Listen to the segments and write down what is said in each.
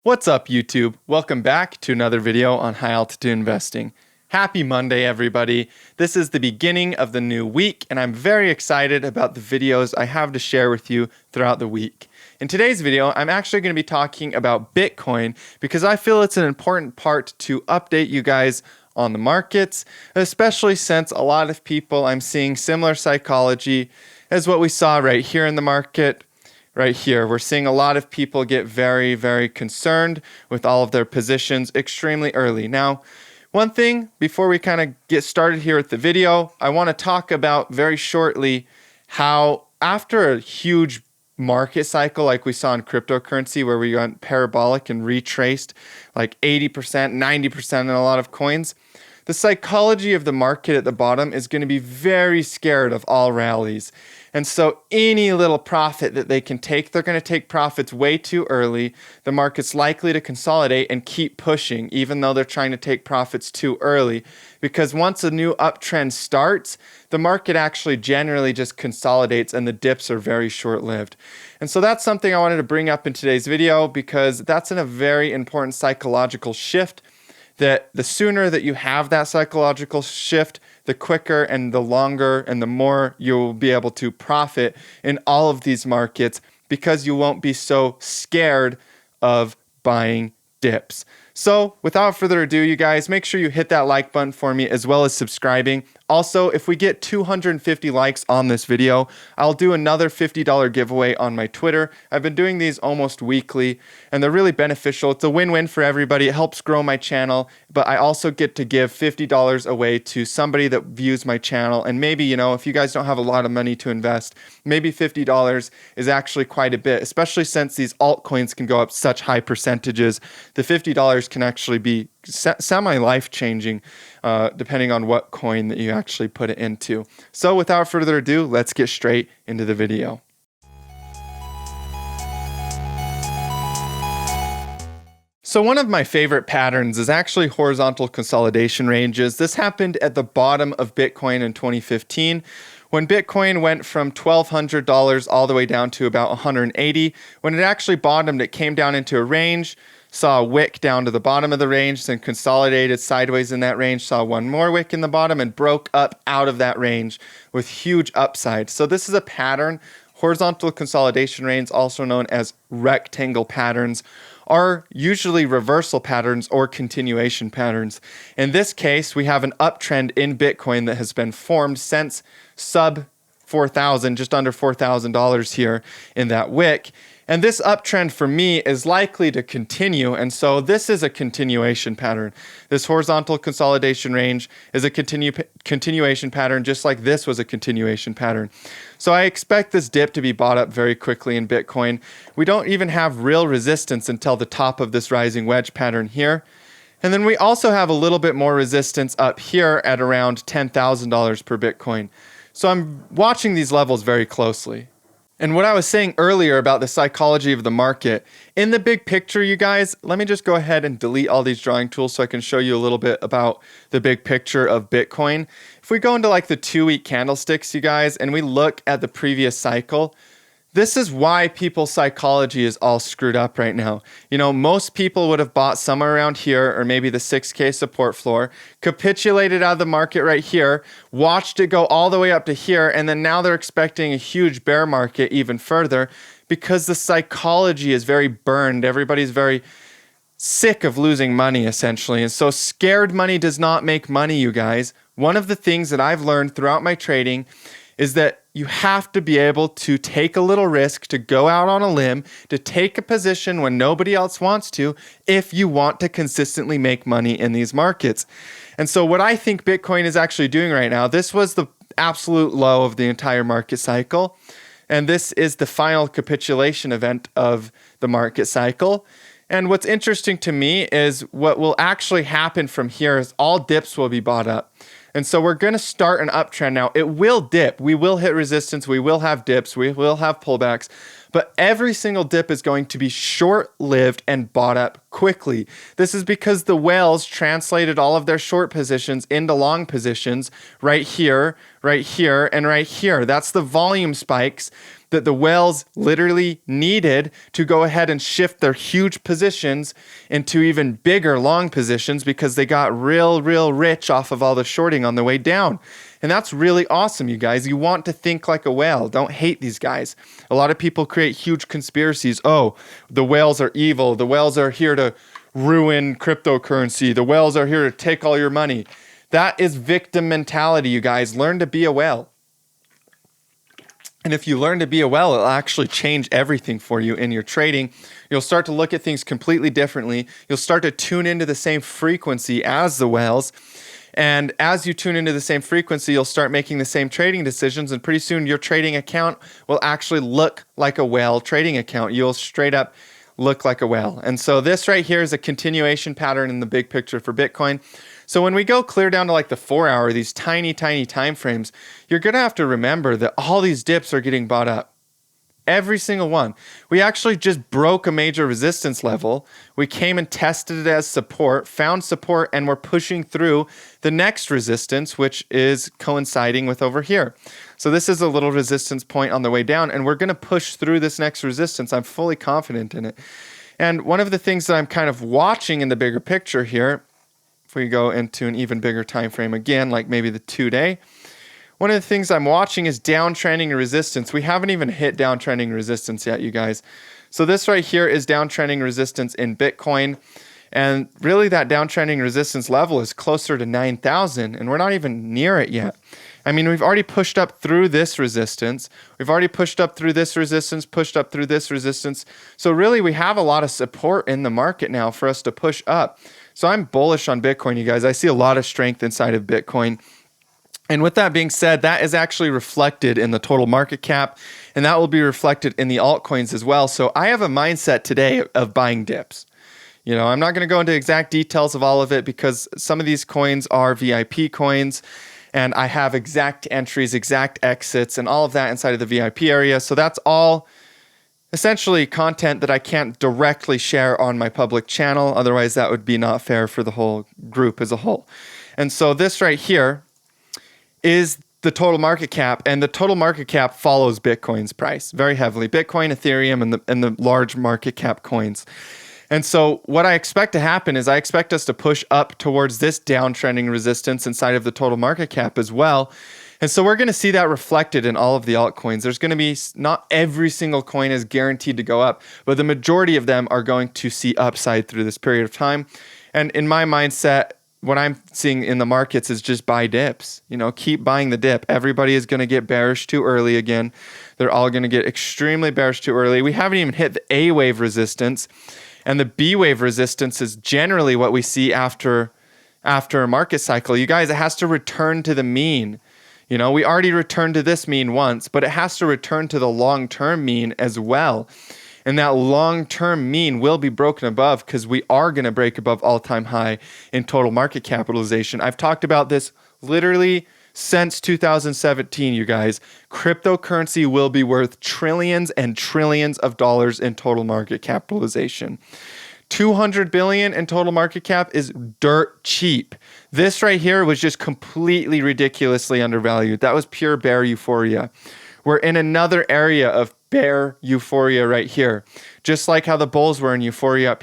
What's up, YouTube? Welcome back to another video on high altitude investing. Happy Monday, everybody. This is the beginning of the new week, and I'm very excited about the videos I have to share with you throughout the week. In today's video, I'm actually going to be talking about Bitcoin because I feel it's an important part to update you guys on the markets, especially since a lot of people I'm seeing similar psychology as what we saw right here in the market. Right here, we're seeing a lot of people get very, very concerned with all of their positions extremely early. Now, one thing before we kind of get started here with the video, I want to talk about very shortly how after a huge market cycle like we saw in cryptocurrency where we went parabolic and retraced like 80%, 90% in a lot of coins, the psychology of the market at the bottom is going to be very scared of all rallies. And so any little profit that they can take, they're going to take profits way too early. The market's likely to consolidate and keep pushing, even though they're trying to take profits too early. Because once a new uptrend starts, the market actually generally just consolidates and the dips are very short-lived. And so that's something I wanted to bring up in today's video because that's a very important psychological shift that the sooner that you have that psychological shift, the quicker and the longer and the more you'll be able to profit in all of these markets because you won't be so scared of buying dips. So without further ado, you guys, make sure you hit that like button for me as well as subscribing. Also, if we get 250 likes on this video, I'll do another $50 giveaway on my Twitter. I've been doing these almost weekly, and they're really beneficial. It's a win-win for everybody. It helps grow my channel, but I also get to give $50 away to somebody that views my channel. And maybe, if you guys don't have a lot of money to invest, maybe $50 is actually quite a bit, especially since these altcoins can go up such high percentages. The $50 can actually be semi-life-changing depending on what coin that you actually put it into. So without further ado, let's get straight into the video. So one of my favorite patterns is actually horizontal consolidation ranges. This happened at the bottom of Bitcoin in 2015 when Bitcoin went from $1,200 all the way down to about $180. When it actually bottomed, it came down into a range, saw a wick down to the bottom of the range, then consolidated sideways in that range, saw one more wick in the bottom and broke up out of that range with huge upside. So this is a pattern. Horizontal consolidation ranges, also known as rectangle patterns, are usually reversal patterns or continuation patterns. In this case, we have an uptrend in Bitcoin that has been formed since sub $4,000, just under $4,000 here in that wick. And this uptrend for me is likely to continue, and so this is a continuation pattern. This horizontal consolidation range is a continuation pattern, just like this was a continuation pattern. So I expect this dip to be bought up very quickly in Bitcoin. We don't even have real resistance until the top of this rising wedge pattern here. And then we also have a little bit more resistance up here at around $10,000 per Bitcoin. So I'm watching these levels very closely. And what I was saying earlier about the psychology of the market, in the big picture, you guys, let me just go ahead and delete all these drawing tools so I can show you a little bit about the big picture of Bitcoin. If we go into like the 2-week candlesticks, you guys, and we look at the previous cycle, this is why people's psychology is all screwed up right now. Most people would have bought somewhere around here or maybe the 6K support floor, capitulated out of the market right here, watched it go all the way up to here, and then now they're expecting a huge bear market even further because the psychology is very burned. Everybody's very sick of losing money, essentially. And so scared money does not make money, you guys. One of the things that I've learned throughout my trading is that you have to be able to take a little risk, to go out on a limb, to take a position when nobody else wants to, if you want to consistently make money in these markets. And so what I think Bitcoin is actually doing right now, this was the absolute low of the entire market cycle. And this is the final capitulation event of the market cycle. And what's interesting to me is what will actually happen from here is all dips will be bought up. And so we're going to start an uptrend now. It will dip. We will hit resistance. We will have dips. We will have pullbacks. But every single dip is going to be short-lived and bought up quickly. This is because the whales translated all of their short positions into long positions right here, and right here. That's the volume spikes that the whales literally needed to go ahead and shift their huge positions into even bigger long positions because they got real rich off of all the shorting on the way down. And that's really awesome, you guys. You want to think like a whale. Don't hate these guys. A lot of people create huge conspiracies. Oh, the whales are evil. The whales are here to ruin cryptocurrency. The whales are here to take all your money. That is victim mentality, you guys. Learn to be a whale. And if you learn to be a whale, it'll actually change everything for you in your trading. You'll start to look at things completely differently. You'll start to tune into the same frequency as the whales. And as you tune into the same frequency, you'll start making the same trading decisions. And pretty soon your trading account will actually look like a whale trading account. You'll straight up look like a whale. And so this right here is a continuation pattern in the big picture for Bitcoin. So when we go clear down to like the 4 hour, these tiny time frames, you're going to have to remember that all these dips are getting bought up. Every single one. We actually just broke a major resistance level. We came and tested it as support, found support, and we're pushing through the next resistance, which is coinciding with over here. So this is a little resistance point on the way down, and we're going to push through this next resistance. I'm fully confident in it. And one of the things that I'm kind of watching in the bigger picture here, if we go into an even bigger time frame again, like maybe the 2-day, one of the things I'm watching is downtrending resistance. We haven't even hit downtrending resistance yet, you guys. So this right here is downtrending resistance in Bitcoin. And really that downtrending resistance level is closer to 9,000, and we're not even near it yet. I mean, we've already pushed up through this resistance. We've already pushed up through this resistance, pushed up through this resistance. So really we have a lot of support in the market now for us to push up. So I'm bullish on Bitcoin, you guys. I see a lot of strength inside of Bitcoin. And with that being said, that is actually reflected in the total market cap, and that will be reflected in the altcoins as well. So I have a mindset today of buying dips. You know, I'm not going to go into exact details of all of it because some of these coins are VIP coins, and I have exact entries, exact exits, and all of that inside of the VIP area. So that's all essentially content that I can't directly share on my public channel. Otherwise, that would be not fair for the whole group as a whole. And so this right here is the total market cap, and the total market cap follows Bitcoin's price very heavily. Bitcoin, Ethereum, and the large market cap coins. And so what I expect to happen is I expect us to push up towards this downtrending resistance inside of the total market cap as well. And so we're going to see that reflected in all of the altcoins. There's going to be, not every single coin is guaranteed to go up, but the majority of them are going to see upside through this period of time. And in my mindset, what I'm seeing in the markets is just buy dips. You know, keep buying the dip. Everybody is going to get bearish too early again. They're all going to get extremely bearish too early. We haven't even hit the A wave resistance, and the B wave resistance is generally what we see after a market cycle. You guys, it has to return to the mean. You know, we already returned to this mean once, but it has to return to the long-term mean as well. And that long-term mean will be broken above because we are going to break above all-time high in total market capitalization. I've talked about this literally since 2017, you guys. Cryptocurrency will be worth trillions and trillions of dollars in total market capitalization. 200 billion in total market cap is dirt cheap. This right here was just completely ridiculously undervalued. That was pure bear euphoria. We're in another area of bear euphoria right here. Just like how the bulls were in euphoria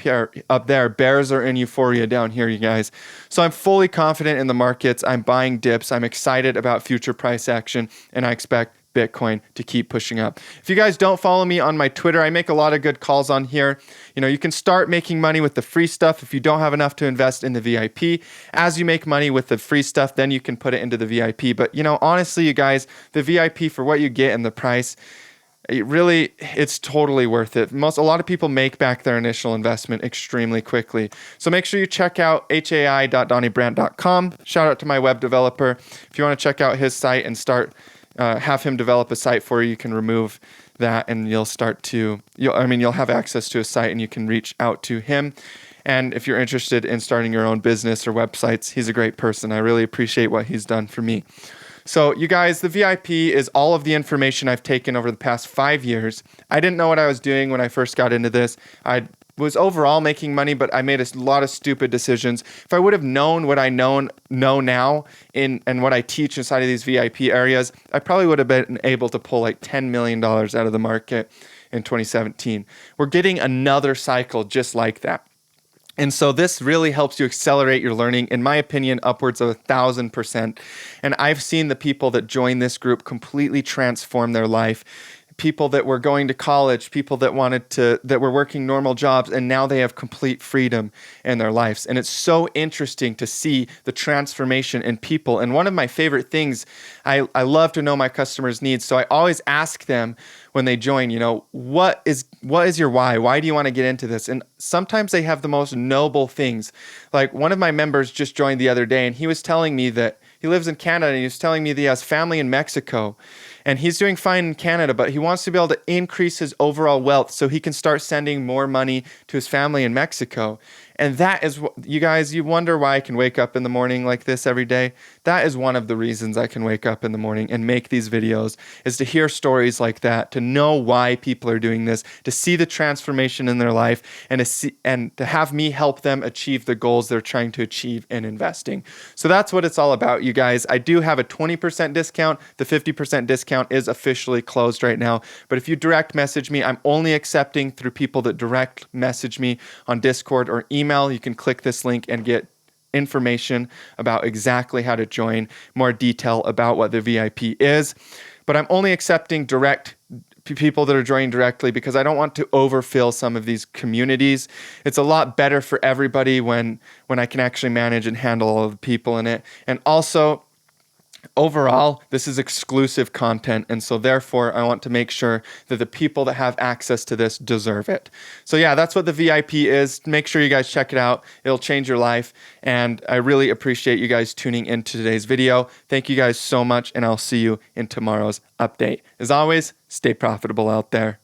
up there, bears are in euphoria down here, you guys. So I'm fully confident in the markets. I'm buying dips. I'm excited about future price action, and I expect Bitcoin to keep pushing up. If you guys don't follow me on my Twitter, I make a lot of good calls on here. You know, you can start making money with the free stuff if you don't have enough to invest in the VIP. As you make money with the free stuff, then you can put it into the VIP. But, you know, honestly, you guys, the VIP for what you get and the price, it's totally worth it. A lot of people make back their initial investment extremely quickly. So make sure you check out hai.donniebrandt.com. Shout out to my web developer. If you want to check out his site and have him develop a site for you, you can remove that and you'll have access to a site and you can reach out to him. And if you're interested in starting your own business or websites, he's a great person. I really appreciate what he's done for me. So you guys, the VIP is all of the information I've taken over the past 5 years. I didn't know what I was doing when I first got into this. I'd was overall making money, but I made a lot of stupid decisions. If I would have known what I know now and what I teach inside of these VIP areas, I probably would have been able to pull like $10 million out of the market in 2017. We're getting another cycle just like that. And so this really helps you accelerate your learning, in my opinion, upwards of 1,000%. And I've seen the people that join this group completely transform their life. People that were going to college, people that were working normal jobs, and now they have complete freedom in their lives. And it's so interesting to see the transformation in people. And one of my favorite things, I love to know my customers' needs. So I always ask them when they join, what is your why? Why do you want to get into this? And sometimes they have the most noble things. Like one of my members just joined the other day, and he was telling me that he lives in Canada, and he was telling me that he has family in Mexico. And he's doing fine in Canada, but he wants to be able to increase his overall wealth so he can start sending more money to his family in Mexico. And that is, you guys, you wonder why I can wake up in the morning like this every day. That is one of the reasons I can wake up in the morning and make these videos, is to hear stories like that, to know why people are doing this, to see the transformation in their life, and to have me help them achieve the goals they're trying to achieve in investing. So that's what it's all about, you guys. I do have a 20% discount. The 50% discount is officially closed right now. But if you direct message me, I'm only accepting through people that direct message me on Discord or email. You can click this link and get information about exactly how to join, more detail about what the VIP is. But I'm only accepting direct people that are joining directly because I don't want to overfill some of these communities. It's a lot better for everybody when I can actually manage and handle all of the people in it. And also, overall, this is exclusive content, and so therefore I want to make sure that the people that have access to this deserve it. So yeah, that's what the VIP is. Make sure you guys check it out. It'll change your life, and I really appreciate you guys tuning into today's video. Thank you guys so much, and I'll see you in tomorrow's update. As always, stay profitable out there.